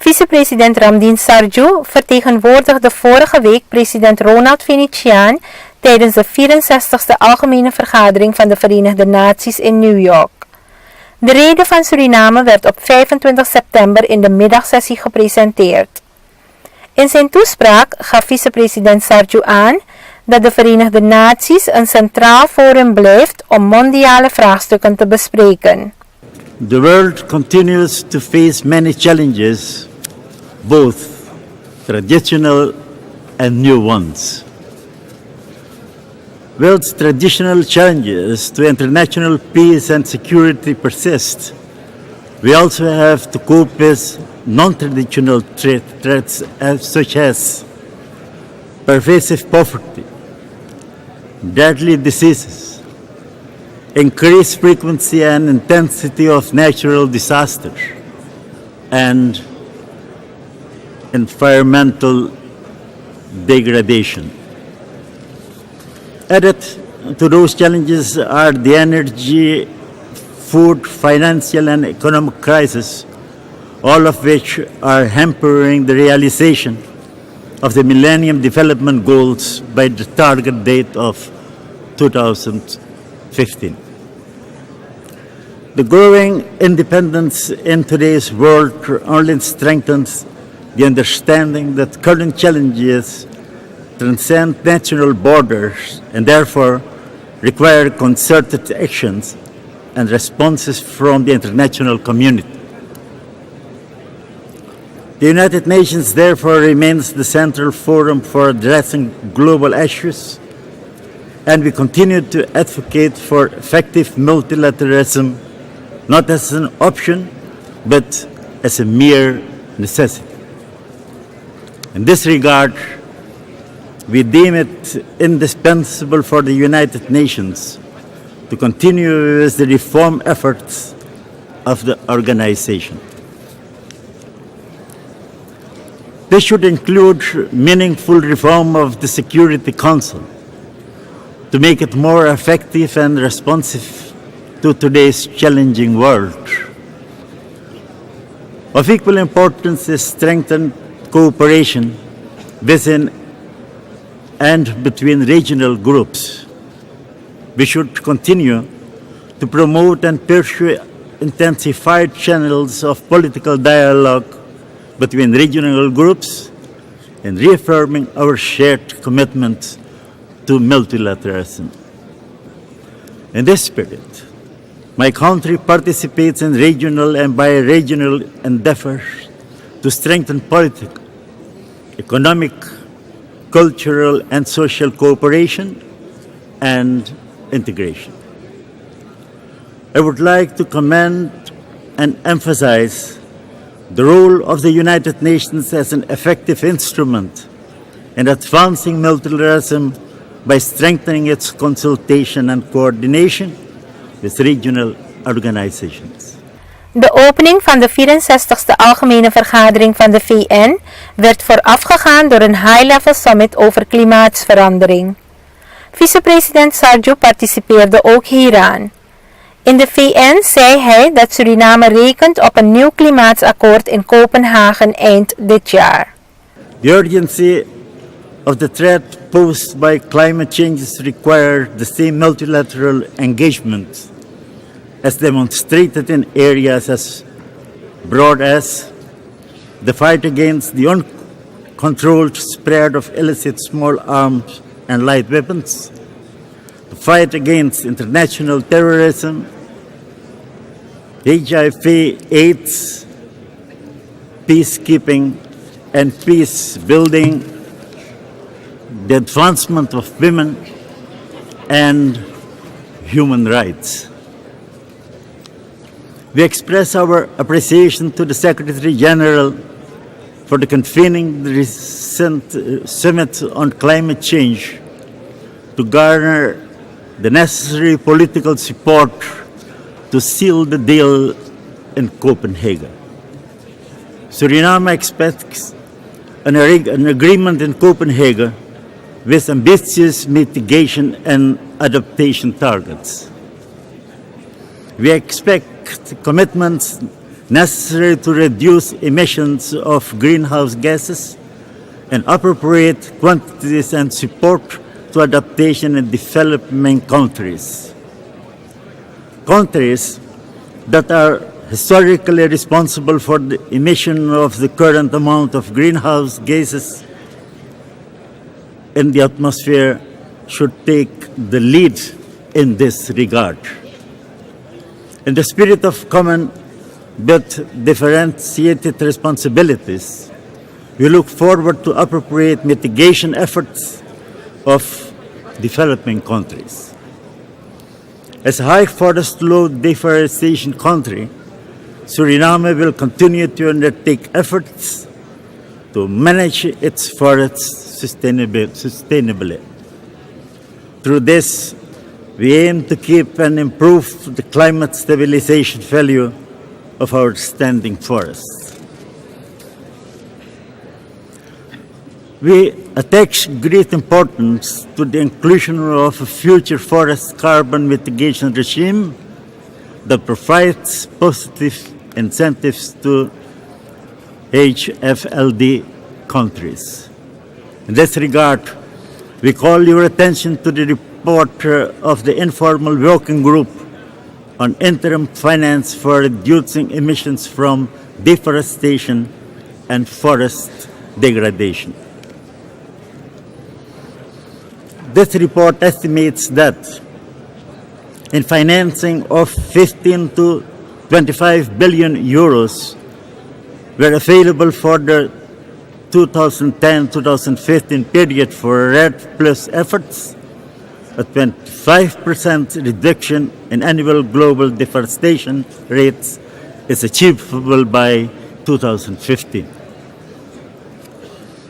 Vicepresident Ramdien Sardjoe vertegenwoordigde vorige week president Ronald Venetiaan tijdens de 64ste Algemene Vergadering van de Verenigde Naties in New York. De rede van Suriname werd op 25 september in de middagsessie gepresenteerd. In zijn toespraak gaf vicepresident Sardjoe aan dat de Verenigde Naties een centraal forum blijft om mondiale vraagstukken te bespreken. The world continues to face many challenges, both traditional and new ones. Whilst traditional challenges to international peace and security persist, we also have to cope with non-traditional threats such as pervasive poverty, deadly diseases, increased frequency and intensity of natural disasters, and environmental degradation. Added to those challenges are the energy, food, financial and economic crisis, all of which are hampering the realization of the Millennium Development Goals by the target date of 2015. The growing independence in today's world only strengthens the understanding that current challenges transcend national borders and therefore require concerted actions and responses from the international community. The United Nations therefore remains the central forum for addressing global issues, and we continue to advocate for effective multilateralism, not as an option, but as a mere necessity. In this regard, we deem it indispensable for the United Nations to continue with the reform efforts of the organization. This should include meaningful reform of the Security Council to make it more effective and responsive to today's challenging world. Of equal importance is strengthened cooperation within and between regional groups. We should continue to promote and pursue intensified channels of political dialogue between regional groups and reaffirming our shared commitment to multilateralism. In this spirit, my country participates in regional and bi-regional endeavors to strengthen political, economic, cultural and social cooperation and integration. I would like to commend and emphasize the role of the United Nations as an effective instrument in advancing multilateralism by strengthening its consultation and coordination with regional organizations. De opening van de 64ste Algemene Vergadering van de VN werd voorafgegaan door een high-level summit over klimaatsverandering. Vicepresident Sardjoe participeerde ook hieraan. In de VN zei hij dat Suriname rekent op een nieuw klimaatakkoord in Kopenhagen eind dit jaar. The urgency of the threat posed by climate changes require the same multilateral engagement as demonstrated in areas as broad as the fight against the uncontrolled spread of illicit small arms and light weapons, the fight against international terrorism, HIV/AIDS, peacekeeping and peace building, the advancement of women, and human rights. We express our appreciation to the Secretary General for the convening the recent summit on climate change to garner the necessary political support to seal the deal in Copenhagen. Suriname expects an agreement in Copenhagen with ambitious mitigation and adaptation targets. We expect commitments necessary to reduce emissions of greenhouse gases and appropriate quantities and support to adaptation in developing countries. Countries that are historically responsible for the emission of the current amount of greenhouse gases in the atmosphere should take the lead in this regard. In the spirit of common but differentiated responsibilities, we look forward to appropriate mitigation efforts of developing countries. As a high forest load deforestation country, Suriname will continue to undertake efforts to manage its forests sustainably. Through this, we aim to keep and improve the climate stabilization value of our standing forests. We attach great importance to the inclusion of a future forest carbon mitigation regime that provides positive incentives to HFLD countries. In this regard, we call your attention to the report of the Informal Working Group on interim finance for reducing emissions from deforestation and forest degradation. This report estimates that in financing of 15 to 25 billion euros were available for the 2010-2015 period for RED Plus efforts. A 25% reduction in annual global deforestation rates is achievable by 2015.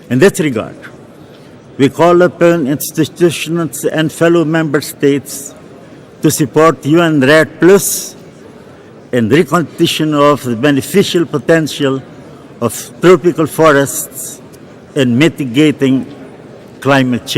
In this regard, we call upon institutions and fellow member states to support UN RED Plus in recognition of the beneficial potential of tropical forests in mitigating climate change.